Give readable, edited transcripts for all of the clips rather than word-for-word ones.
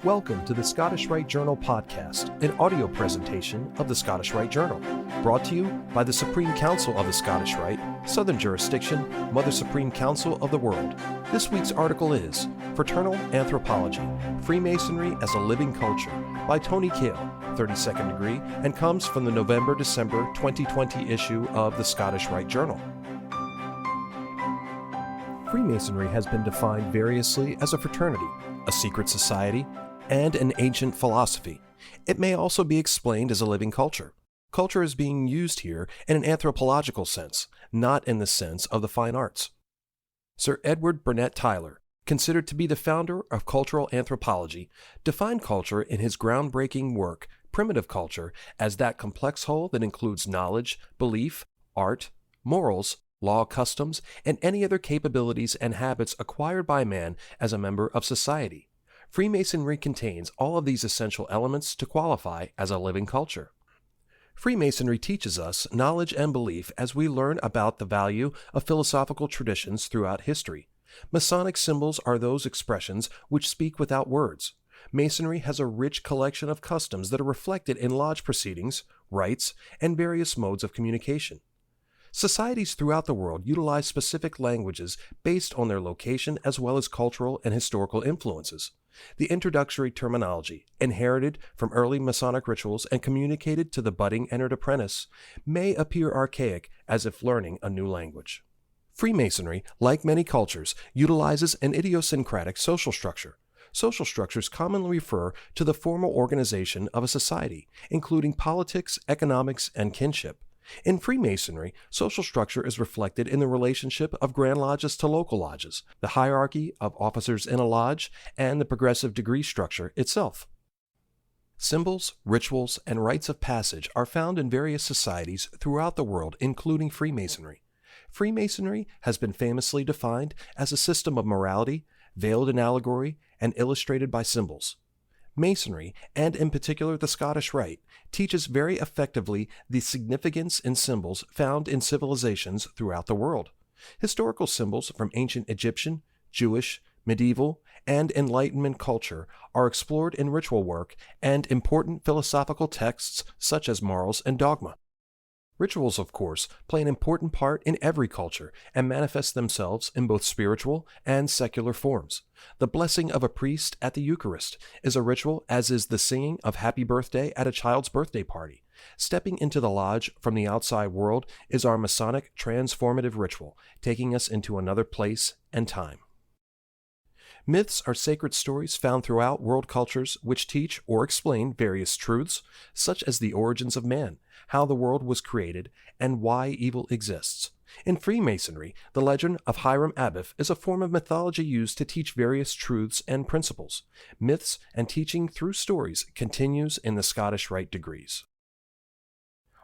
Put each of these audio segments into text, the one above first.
Welcome to the Scottish Rite Journal podcast, an audio presentation of the Scottish Rite Journal, brought to you by the Supreme Council of the Scottish Rite, Southern Jurisdiction, Mother Supreme Council of the World. This week's article is Fraternal Anthropology, Freemasonry as a Living Culture by Tony Kale, 32nd degree, and comes from the November-December 2020 issue of the Scottish Rite Journal. Freemasonry has been defined variously as a fraternity, a secret society, and an ancient philosophy. It may also be explained as a living culture. Culture is being used here in an anthropological sense, not in the sense of the fine arts. Sir Edward Burnett Tylor, considered to be the founder of cultural anthropology, defined culture in his groundbreaking work, Primitive Culture, as that complex whole that includes knowledge, belief, art, morals, law, customs, and any other capabilities and habits acquired by man as a member of society. Freemasonry contains all of these essential elements to qualify as a living culture. Freemasonry teaches us knowledge and belief as we learn about the value of philosophical traditions throughout history. Masonic symbols are those expressions which speak without words. Masonry has a rich collection of customs that are reflected in lodge proceedings, rites, and various modes of communication. Societies throughout the world utilize specific languages based on their location as well as cultural and historical influences. The introductory terminology, inherited from early Masonic rituals and communicated to the budding entered apprentice, may appear archaic as if learning a new language. Freemasonry, like many cultures, utilizes an idiosyncratic social structure. Social structures commonly refer to the formal organization of a society, including politics, economics, and kinship. In Freemasonry, social structure is reflected in the relationship of Grand Lodges to local lodges, the hierarchy of officers in a lodge, and the progressive degree structure itself. Symbols, rituals, and rites of passage are found in various societies throughout the world, including Freemasonry. Freemasonry has been famously defined as a system of morality, veiled in allegory, and illustrated by symbols. Masonry, and in particular the Scottish Rite, teaches very effectively the significance in symbols found in civilizations throughout the world. Historical symbols from ancient Egyptian, Jewish, medieval, and Enlightenment culture are explored in ritual work and important philosophical texts such as morals and dogma. Rituals, of course, play an important part in every culture and manifest themselves in both spiritual and secular forms. The blessing of a priest at the Eucharist is a ritual, as is the singing of Happy Birthday at a child's birthday party. Stepping into the lodge from the outside world is our Masonic transformative ritual, taking us into another place and time. Myths are sacred stories found throughout world cultures which teach or explain various truths, such as the origins of man, how the world was created, and why evil exists. In Freemasonry, the legend of Hiram Abiff is a form of mythology used to teach various truths and principles. Myths and teaching through stories continues in the Scottish Rite degrees.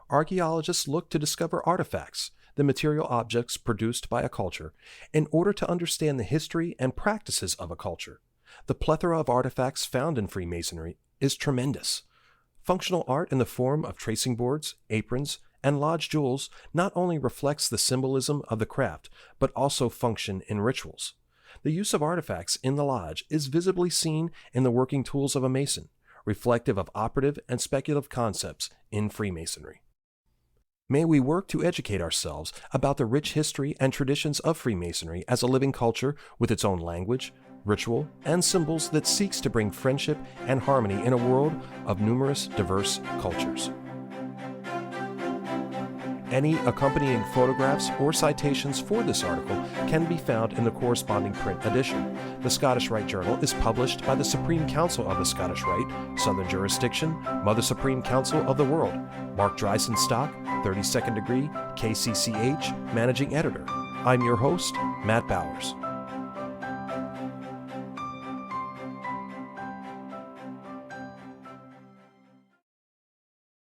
Archaeologists look to discover artifacts, the material objects produced by a culture, in order to understand the history and practices of a culture. The plethora of artifacts found in Freemasonry is tremendous. Functional art in the form of tracing boards, aprons, and lodge jewels not only reflects the symbolism of the craft, but also function in rituals. The use of artifacts in the lodge is visibly seen in the working tools of a Mason, reflective of operative and speculative concepts in Freemasonry. May we work to educate ourselves about the rich history and traditions of Freemasonry as a living culture with its own language, ritual, and symbols that seeks to bring friendship and harmony in a world of numerous diverse cultures. Any accompanying photographs or citations for this article can be found in the corresponding print edition. The Scottish Rite Journal is published by the Supreme Council of the Scottish Rite, Southern Jurisdiction, Mother Supreme Council of the World. Mark Dreisenstock, 32nd degree, KCCH, Managing Editor. I'm your host, Matt Bowers.